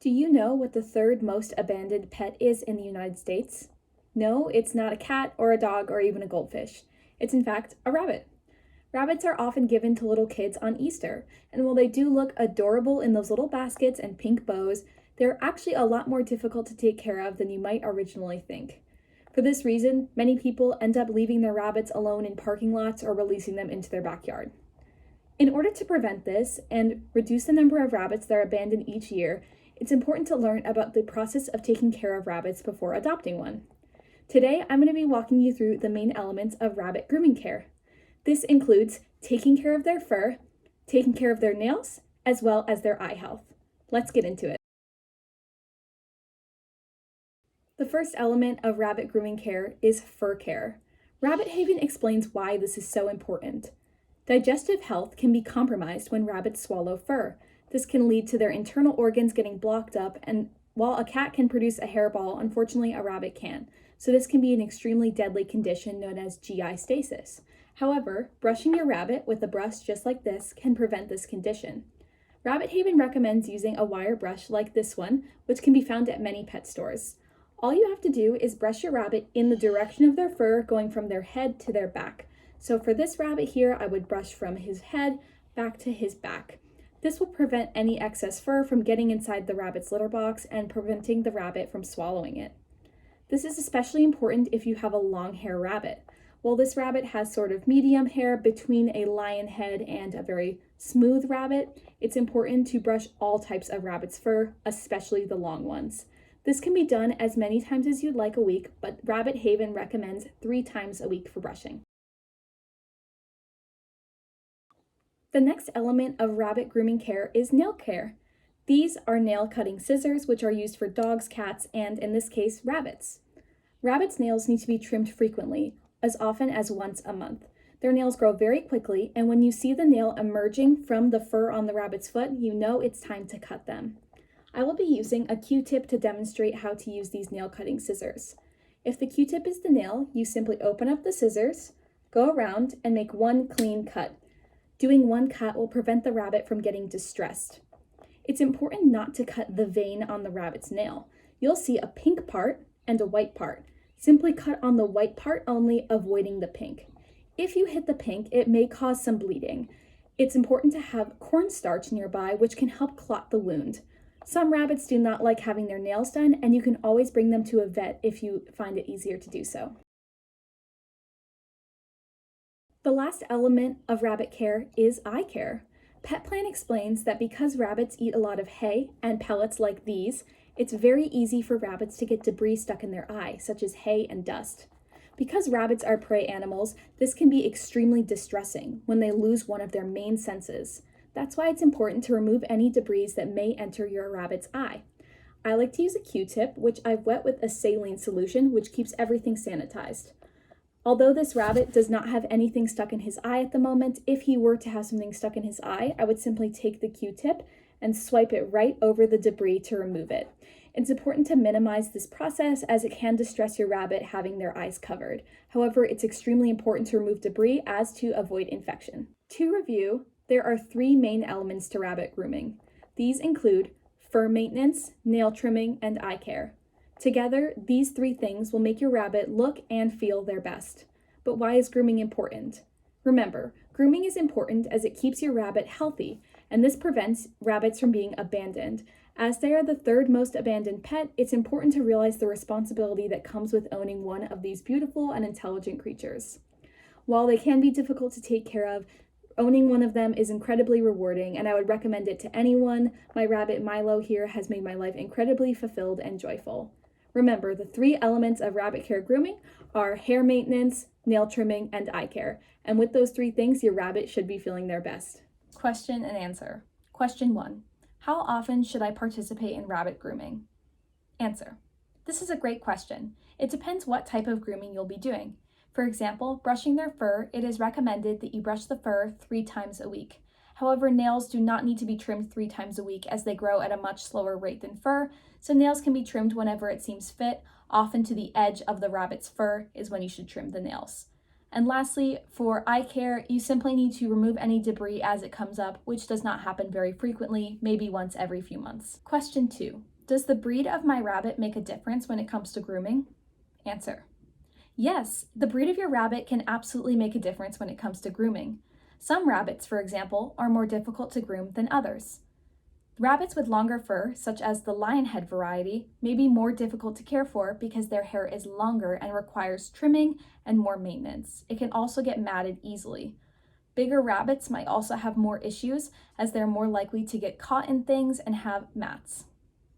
Do you know what the third most abandoned pet is in the United States? No, it's not a cat or a dog or even a goldfish. It's in fact a rabbit. Rabbits are often given to little kids on Easter, and while they do look adorable in those little baskets and pink bows, they're actually a lot more difficult to take care of than you might originally think. For this reason, many people end up leaving their rabbits alone in parking lots or releasing them into their backyard. In order to prevent this and reduce the number of rabbits that are abandoned each year, it's important to learn about the process of taking care of rabbits before adopting one. Today, I'm going to be walking you through the main elements of rabbit grooming care. This includes taking care of their fur, taking care of their nails, as well as their eye health. Let's get into it. The first element of rabbit grooming care is fur care. Rabbit Haven explains why this is so important. Digestive health can be compromised when rabbits swallow fur. This can lead to their internal organs getting blocked up, and while a cat can produce a hairball, unfortunately a rabbit can. So this can be an extremely deadly condition known as GI stasis. However, brushing your rabbit with a brush just like this can prevent this condition. Rabbit Haven recommends using a wire brush like this one, which can be found at many pet stores. All you have to do is brush your rabbit in the direction of their fur, going from their head to their back. So for this rabbit here, I would brush from his head back to his back. This will prevent any excess fur from getting inside the rabbit's litter box and preventing the rabbit from swallowing it. This is especially important if you have a long hair rabbit. While this rabbit has sort of medium hair between a lion head and a very smooth rabbit, it's important to brush all types of rabbit's fur, especially the long ones. This can be done as many times as you'd like a week, but Rabbit Haven recommends 3 times a week for brushing. The next element of rabbit grooming care is nail care. These are nail cutting scissors, which are used for dogs, cats, and in this case, rabbits. Rabbits' nails need to be trimmed frequently, as often as once a month. Their nails grow very quickly, and when you see the nail emerging from the fur on the rabbit's foot, you know it's time to cut them. I will be using a Q-tip to demonstrate how to use these nail cutting scissors. If the Q-tip is the nail, you simply open up the scissors, go around, and make one clean cut. Doing one cut will prevent the rabbit from getting distressed. It's important not to cut the vein on the rabbit's nail. You'll see a pink part and a white part. Simply cut on the white part only, avoiding the pink. If you hit the pink, it may cause some bleeding. It's important to have cornstarch nearby, which can help clot the wound. Some rabbits do not like having their nails done, and you can always bring them to a vet if you find it easier to do so. The last element of rabbit care is eye care. PetPlan explains that because rabbits eat a lot of hay and pellets like these, it's very easy for rabbits to get debris stuck in their eye, such as hay and dust. Because rabbits are prey animals, this can be extremely distressing when they lose one of their main senses. That's why it's important to remove any debris that may enter your rabbit's eye. I like to use a Q-tip, which I've wet with a saline solution, which keeps everything sanitized. Although this rabbit does not have anything stuck in his eye at the moment, if he were to have something stuck in his eye, I would simply take the Q-tip and swipe it right over the debris to remove it. It's important to minimize this process as it can distress your rabbit having their eyes covered. However, it's extremely important to remove debris as to avoid infection. To review, there are 3 main elements to rabbit grooming. These include fur maintenance, nail trimming, and eye care. Together, these 3 things will make your rabbit look and feel their best. But why is grooming important? Remember, grooming is important as it keeps your rabbit healthy, and this prevents rabbits from being abandoned. As they are the 3rd most abandoned pet, it's important to realize the responsibility that comes with owning one of these beautiful and intelligent creatures. While they can be difficult to take care of, owning one of them is incredibly rewarding, and I would recommend it to anyone. My rabbit Milo here has made my life incredibly fulfilled and joyful. Remember, the 3 elements of rabbit care grooming are hair maintenance, nail trimming, and eye care. And with those 3 things, your rabbit should be feeling their best. Question and answer. Question 1. How often should I participate in rabbit grooming? Answer. This is a great question. It depends what type of grooming you'll be doing. For example, brushing their fur, it is recommended that you brush the fur 3 times a week. However, nails do not need to be trimmed 3 times a week as they grow at a much slower rate than fur, so nails can be trimmed whenever it seems fit. Often to the edge of the rabbit's fur is when you should trim the nails. And lastly, for eye care, you simply need to remove any debris as it comes up, which does not happen very frequently, maybe once every few months. Question 2. Does the breed of my rabbit make a difference when it comes to grooming? Answer. Yes, the breed of your rabbit can absolutely make a difference when it comes to grooming. Some rabbits, for example, are more difficult to groom than others. Rabbits with longer fur, such as the lionhead variety, may be more difficult to care for because their hair is longer and requires trimming and more maintenance. It can also get matted easily. Bigger rabbits might also have more issues as they're more likely to get caught in things and have mats.